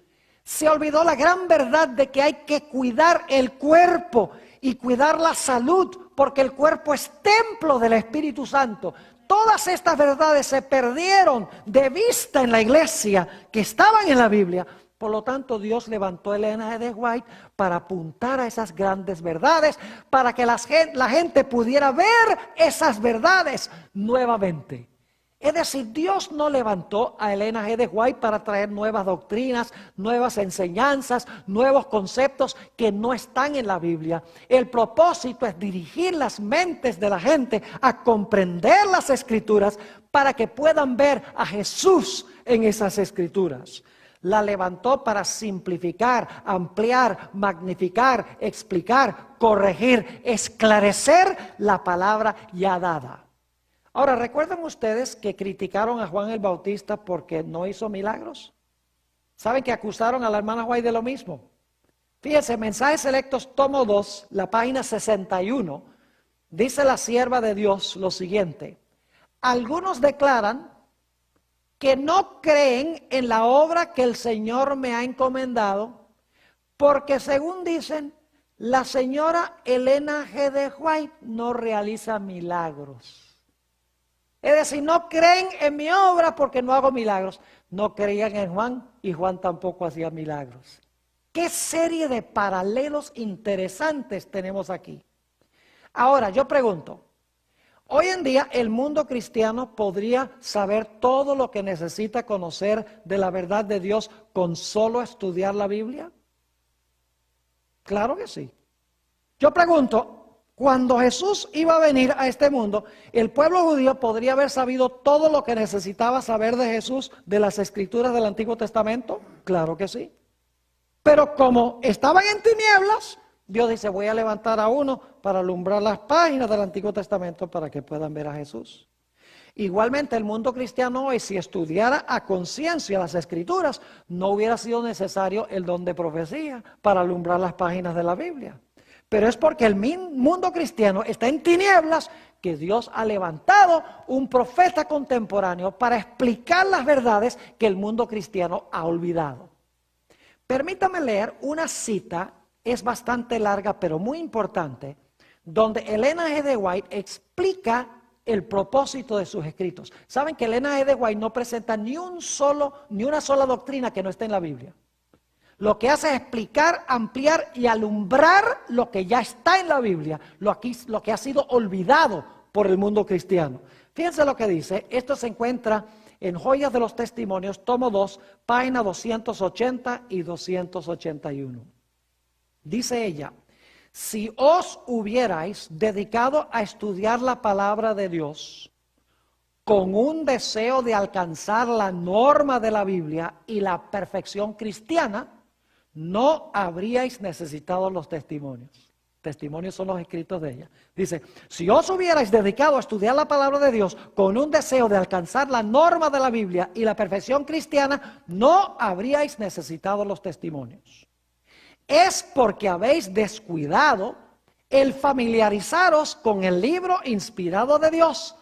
Se olvidó la gran verdad de que hay que cuidar el cuerpo y cuidar la salud, porque el cuerpo es templo del Espíritu Santo. Todas estas verdades se perdieron de vista en la iglesia que estaban en la Biblia. Por lo tanto, Dios levantó a Elena G. de White para apuntar a esas grandes verdades, para que la gente pudiera ver esas verdades nuevamente. Es decir, Dios no levantó a Elena G. de White para traer nuevas doctrinas, nuevas enseñanzas, nuevos conceptos que no están en la Biblia. El propósito es dirigir las mentes de la gente a comprender las Escrituras para que puedan ver a Jesús en esas Escrituras. La levantó para simplificar, ampliar, magnificar, explicar, corregir, esclarecer la palabra ya dada. Ahora, ¿recuerdan ustedes que criticaron a Juan el Bautista porque no hizo milagros? ¿Saben que acusaron a la hermana White de lo mismo? Fíjense, Mensajes Selectos, tomo 2, la página 61, dice la sierva de Dios lo siguiente: algunos declaran que no creen en la obra que el Señor me ha encomendado, porque según dicen, la señora Elena G. de White no realiza milagros. Es decir, no creen en mi obra porque no hago milagros. No creían en Juan y Juan tampoco hacía milagros. ¿Qué serie de paralelos interesantes tenemos aquí? Ahora, yo pregunto, hoy en día el mundo cristiano podría saber todo lo que necesita conocer de la verdad de Dios con solo estudiar la Biblia. Claro que sí. Yo pregunto, cuando Jesús iba a venir a este mundo, ¿el pueblo judío podría haber sabido todo lo que necesitaba saber de Jesús de las Escrituras del Antiguo Testamento? Claro que sí. Pero como estaban en tinieblas, Dios dice, voy a levantar a uno para alumbrar las páginas del Antiguo Testamento para que puedan ver a Jesús. Igualmente el mundo cristiano hoy, si estudiara a conciencia las Escrituras, no hubiera sido necesario el don de profecía para alumbrar las páginas de la Biblia. Pero es porque el mundo cristiano está en tinieblas que Dios ha levantado un profeta contemporáneo para explicar las verdades que el mundo cristiano ha olvidado. Permítame leer una cita, es bastante larga pero muy importante, donde Elena G. de White explica el propósito de sus escritos. Saben que Elena G. de White no presenta ni una sola doctrina que no esté en la Biblia. Lo que hace es explicar, ampliar y alumbrar lo que ya está en la Biblia, lo que ha sido olvidado por el mundo cristiano. Fíjense lo que dice. Esto se encuentra en Joyas de los Testimonios, tomo 2, página 280 y 281. Dice ella: si os hubierais dedicado a estudiar la palabra de Dios con un deseo de alcanzar la norma de la Biblia y la perfección cristiana, no habríais necesitado los testimonios. Testimonios son los escritos de ella. Dice, si os hubierais dedicado a estudiar la palabra de Dios con un deseo de alcanzar la norma de la Biblia y la perfección cristiana, no habríais necesitado los testimonios. Es porque habéis descuidado el familiarizaros con el libro inspirado de Dios,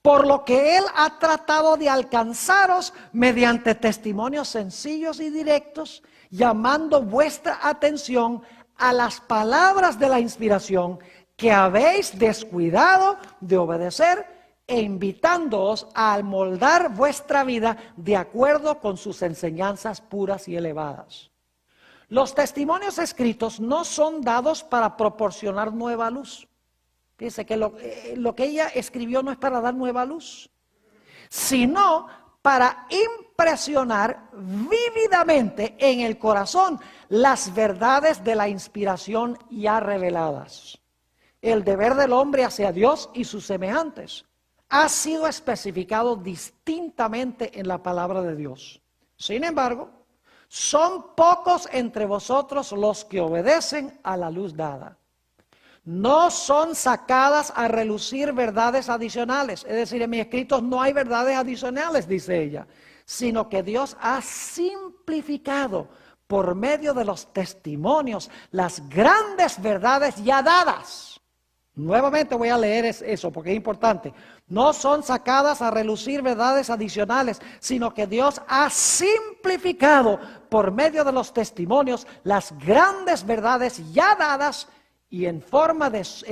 por lo que Él ha tratado de alcanzaros mediante testimonios sencillos y directos, llamando vuestra atención a las palabras de la inspiración que habéis descuidado de obedecer e invitándoos a moldar vuestra vida de acuerdo con sus enseñanzas puras y elevadas. Los testimonios escritos no son dados para proporcionar nueva luz. Fíjense que lo que ella escribió no es para dar nueva luz, sino para impresionar vívidamente en el corazón las verdades de la inspiración ya reveladas. El deber del hombre hacia Dios y sus semejantes ha sido especificado distintamente en la palabra de Dios. Sin embargo, son pocos entre vosotros los que obedecen a la luz dada. No son sacadas a relucir verdades adicionales. Es decir, en mis escritos no hay verdades adicionales, dice ella, sino que Dios ha simplificado por medio de los testimonios las grandes verdades ya dadas. Nuevamente voy a leer eso porque es importante. No son sacadas a relucir verdades adicionales, sino que Dios ha simplificado por medio de los testimonios las grandes verdades ya dadas, y en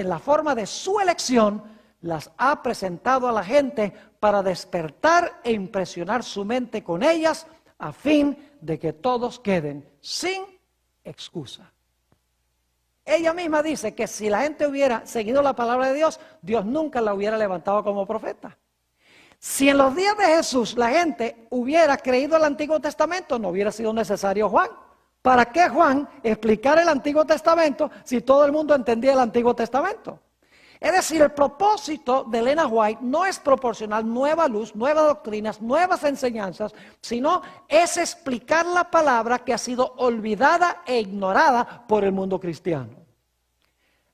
la forma de su elección las ha presentado a la gente para despertar e impresionar su mente con ellas, a fin de que todos queden sin excusa. Ella misma dice que si la gente hubiera seguido la palabra de Dios, Dios nunca la hubiera levantado como profeta. Si en los días de Jesús la gente hubiera creído el Antiguo Testamento, no hubiera sido necesario Juan. ¿Para qué Juan explicar el Antiguo Testamento si todo el mundo entendía el Antiguo Testamento? Es decir, el propósito de Elena White no es proporcionar nueva luz, nuevas doctrinas, nuevas enseñanzas, sino es explicar la palabra que ha sido olvidada e ignorada por el mundo cristiano.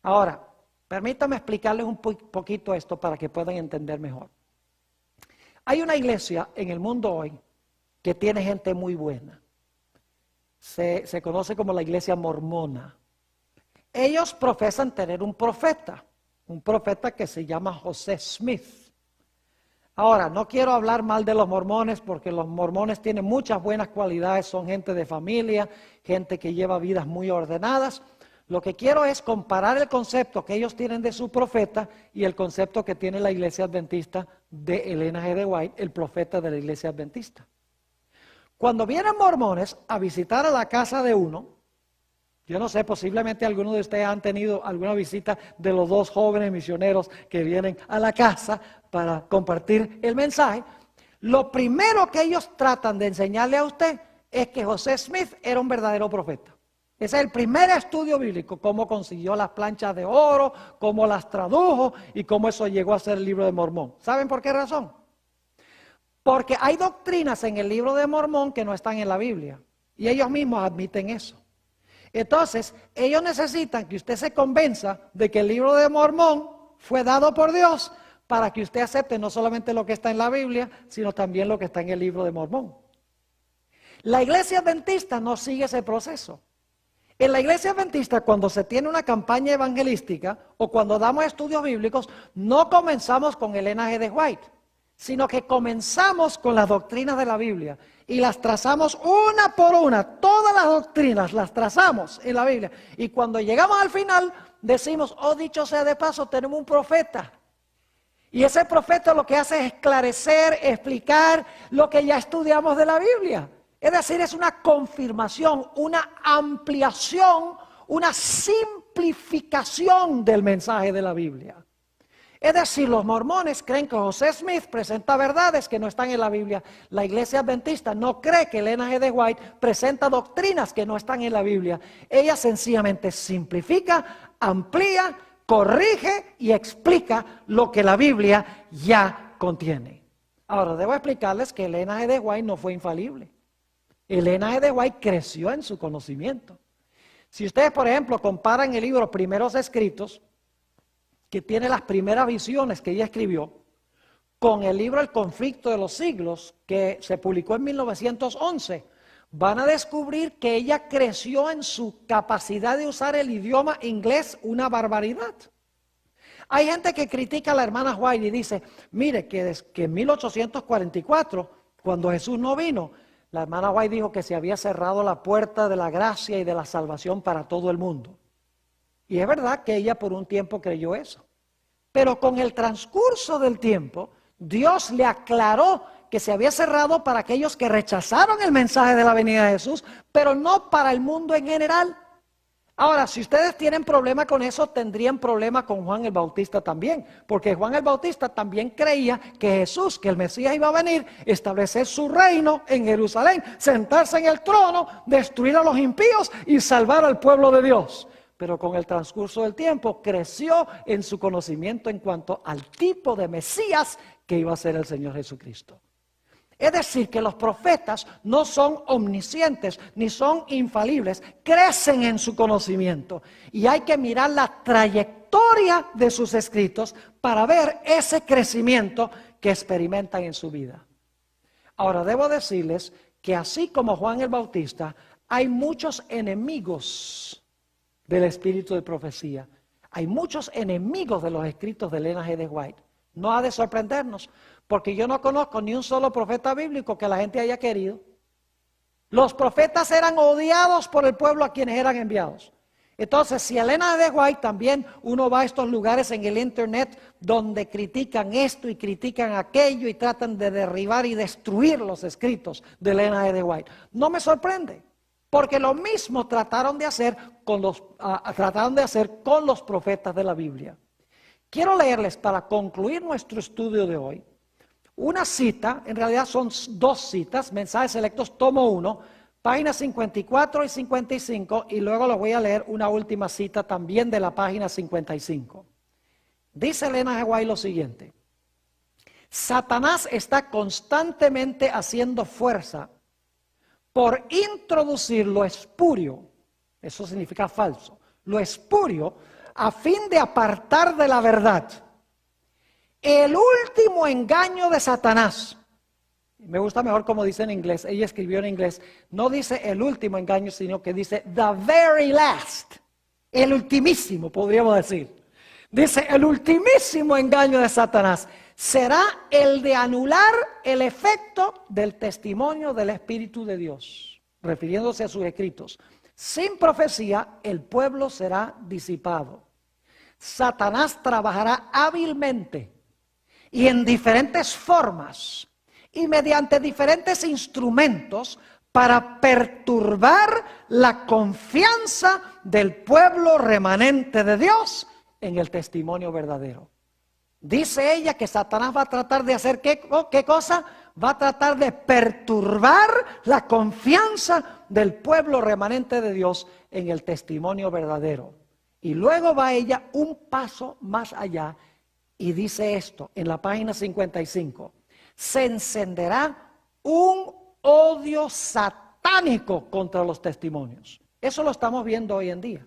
Ahora, permítame explicarles un poquito esto para que puedan entender mejor. Hay una iglesia en el mundo hoy que tiene gente muy buena. Se conoce como la iglesia mormona. Ellos profesan tener un profeta que se llama José Smith. Ahora, no quiero hablar mal de los mormones porque los mormones tienen muchas buenas cualidades, son gente de familia, gente que lleva vidas muy ordenadas. Lo que quiero es comparar el concepto que ellos tienen de su profeta y el concepto que tiene la iglesia adventista de Elena G. White, el profeta de la iglesia adventista. Cuando vienen mormones a visitar a la casa de uno, yo no sé, posiblemente algunos de ustedes han tenido alguna visita de los dos jóvenes misioneros que vienen a la casa para compartir el mensaje. Lo primero que ellos tratan de enseñarle a usted es que José Smith era un verdadero profeta. Ese es el primer estudio bíblico, cómo consiguió las planchas de oro, cómo las tradujo y cómo eso llegó a ser el libro de Mormón. ¿Saben por qué razón? Porque hay doctrinas en el libro de Mormón que no están en la Biblia. Y ellos mismos admiten eso. Entonces, ellos necesitan que usted se convenza de que el libro de Mormón fue dado por Dios para que usted acepte no solamente lo que está en la Biblia, sino también lo que está en el libro de Mormón. La iglesia adventista no sigue ese proceso. En la iglesia adventista, cuando se tiene una campaña evangelística o cuando damos estudios bíblicos, no comenzamos con Elena G. de White, sino que comenzamos con las doctrinas de la Biblia y las trazamos una por una. Todas las doctrinas las trazamos en la Biblia. Y cuando llegamos al final, decimos, oh, dicho sea de paso, tenemos un profeta. Y ese profeta lo que hace es esclarecer, explicar lo que ya estudiamos de la Biblia. Es decir, es una confirmación, una ampliación, una simplificación del mensaje de la Biblia. Es decir, los mormones creen que José Smith presenta verdades que no están en la Biblia. La iglesia adventista no cree que Elena G. de White presenta doctrinas que no están en la Biblia. Ella sencillamente simplifica, amplía, corrige y explica lo que la Biblia ya contiene. Ahora, debo explicarles que Elena G. de White no fue infalible. Elena G. de White creció en su conocimiento. Si ustedes, por ejemplo, comparan el libro Primeros Escritos, que tiene las primeras visiones que ella escribió, con el libro El conflicto de los siglos, que se publicó en 1911, van a descubrir que ella creció en su capacidad de usar el idioma inglés una barbaridad. Hay gente que critica a la hermana White y dice, mire, que en 1844, cuando Jesús no vino, la hermana White dijo que se había cerrado la puerta de la gracia y de la salvación para todo el mundo. Y es verdad que ella por un tiempo creyó eso. Pero con el transcurso del tiempo, Dios le aclaró que se había cerrado para aquellos que rechazaron el mensaje de la venida de Jesús, pero no para el mundo en general. Ahora, si ustedes tienen problema con eso, tendrían problema con Juan el Bautista también, porque Juan el Bautista también creía que Jesús, que el Mesías iba a venir, establecer su reino en Jerusalén, sentarse en el trono, destruir a los impíos y salvar al pueblo de Dios. Pero con el transcurso del tiempo creció en su conocimiento en cuanto al tipo de Mesías que iba a ser el Señor Jesucristo. Es decir, que los profetas no son omniscientes ni son infalibles, crecen en su conocimiento. Y hay que mirar la trayectoria de sus escritos para ver ese crecimiento que experimentan en su vida. Ahora, debo decirles que así como Juan el Bautista, hay muchos enemigos del espíritu de profecía. Hay muchos enemigos de los escritos de Elena G. de White. No ha de sorprendernos, porque yo no conozco ni un solo profeta bíblico que la gente haya querido. Los profetas eran odiados por el pueblo a quienes eran enviados. Entonces, si Elena G. de White también, uno va a estos lugares en el internet donde critican esto y critican aquello y tratan de derribar y destruir los escritos de Elena G. de White. No me sorprende. Porque lo mismo trataron de hacer con los profetas de la Biblia. Quiero leerles, para concluir nuestro estudio de hoy, una cita, en realidad son dos citas, Mensajes Selectos, tomo 1, páginas 54 y 55, y luego les voy a leer una última cita también de la página 55. Dice Elena G. White lo siguiente: Satanás está constantemente haciendo fuerza por introducir lo espurio, eso significa falso, lo espurio, a fin de apartar de la verdad. El último engaño de Satanás, me gusta mejor como dice en inglés, ella escribió en inglés, no dice el último engaño, sino que dice the very last, el ultimísimo, podríamos decir. Dice, el ultimísimo engaño de Satanás será el de anular el efecto del testimonio del Espíritu de Dios, refiriéndose a sus escritos. Sin profecía, el pueblo será disipado. Satanás trabajará hábilmente y en diferentes formas y mediante diferentes instrumentos para perturbar la confianza del pueblo remanente de Dios en el testimonio verdadero. Dice ella que Satanás va a tratar de hacer ¿qué cosa? Va a tratar de perturbar la confianza del pueblo remanente de Dios en el testimonio verdadero. Y luego va ella un paso más allá y dice esto en la página 55. Se encenderá un odio satánico contra los testimonios. Eso lo estamos viendo hoy en día.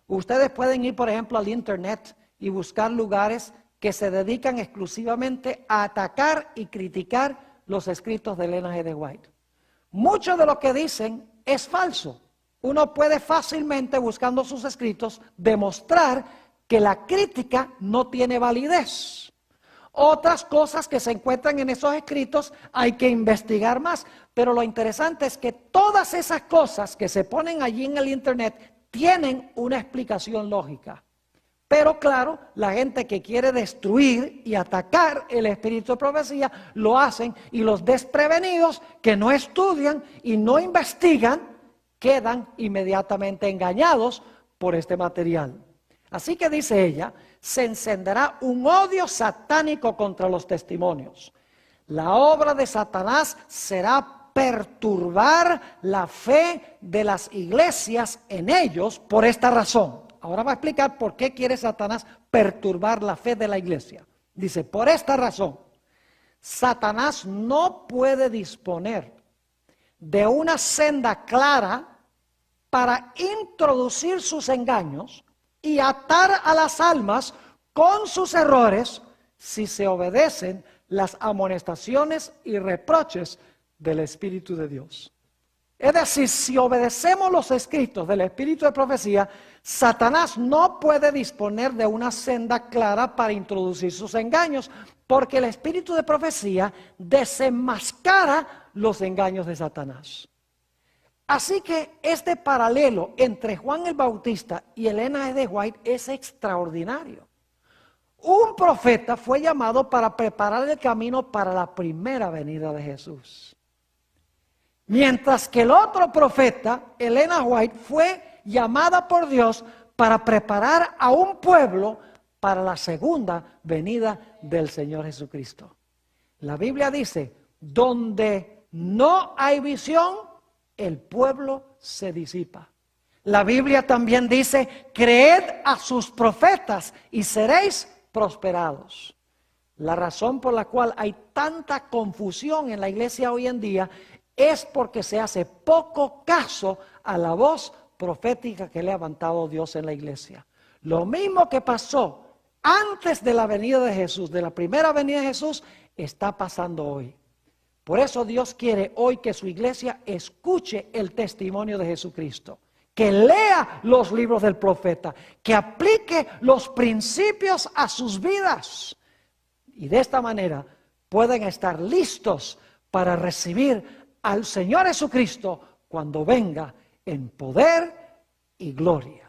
Ustedes pueden ir, por ejemplo, al internet y buscar lugares que se dedican exclusivamente a atacar y criticar los escritos de Elena G. de White. Mucho de lo que dicen es falso. Uno puede fácilmente, buscando sus escritos, demostrar que la crítica no tiene validez. Otras cosas que se encuentran en esos escritos hay que investigar más. Pero lo interesante es que todas esas cosas que se ponen allí en el internet tienen una explicación lógica. Pero claro, la gente que quiere destruir y atacar el espíritu de profecía lo hacen, y los desprevenidos que no estudian y no investigan quedan inmediatamente engañados por este material. Así que dice ella, se encenderá un odio satánico contra los testimonios. La obra de Satanás será perturbar la fe de las iglesias en ellos por esta razón. Ahora va a explicar por qué quiere Satanás perturbar la fe de la iglesia. Dice, por esta razón, Satanás no puede disponer de una senda clara para introducir sus engaños y atar a las almas con sus errores si se obedecen las amonestaciones y reproches del Espíritu de Dios. Es decir, si obedecemos los escritos del Espíritu de profecía, Satanás no puede disponer de una senda clara para introducir sus engaños, porque el Espíritu de profecía desenmascara los engaños de Satanás. Así que este paralelo entre Juan el Bautista y Elena de White es extraordinario. Un profeta fue llamado para preparar el camino para la primera venida de Jesús. Mientras que el otro profeta, Elena White, fue llamada por Dios para preparar a un pueblo para la segunda venida del Señor Jesucristo. La Biblia dice, donde no hay visión, el pueblo se disipa. La Biblia también dice, creed a sus profetas y seréis prosperados. La razón por la cual hay tanta confusión en la iglesia hoy en día es porque se hace poco caso a la voz profética que le ha levantado Dios en la iglesia. Lo mismo que pasó antes de la venida de Jesús, de la primera venida de Jesús, está pasando hoy. Por eso Dios quiere hoy que su iglesia escuche el testimonio de Jesucristo, que lea los libros del profeta, que aplique los principios a sus vidas. Y de esta manera pueden estar listos para recibir al Señor Jesucristo cuando venga en poder y gloria.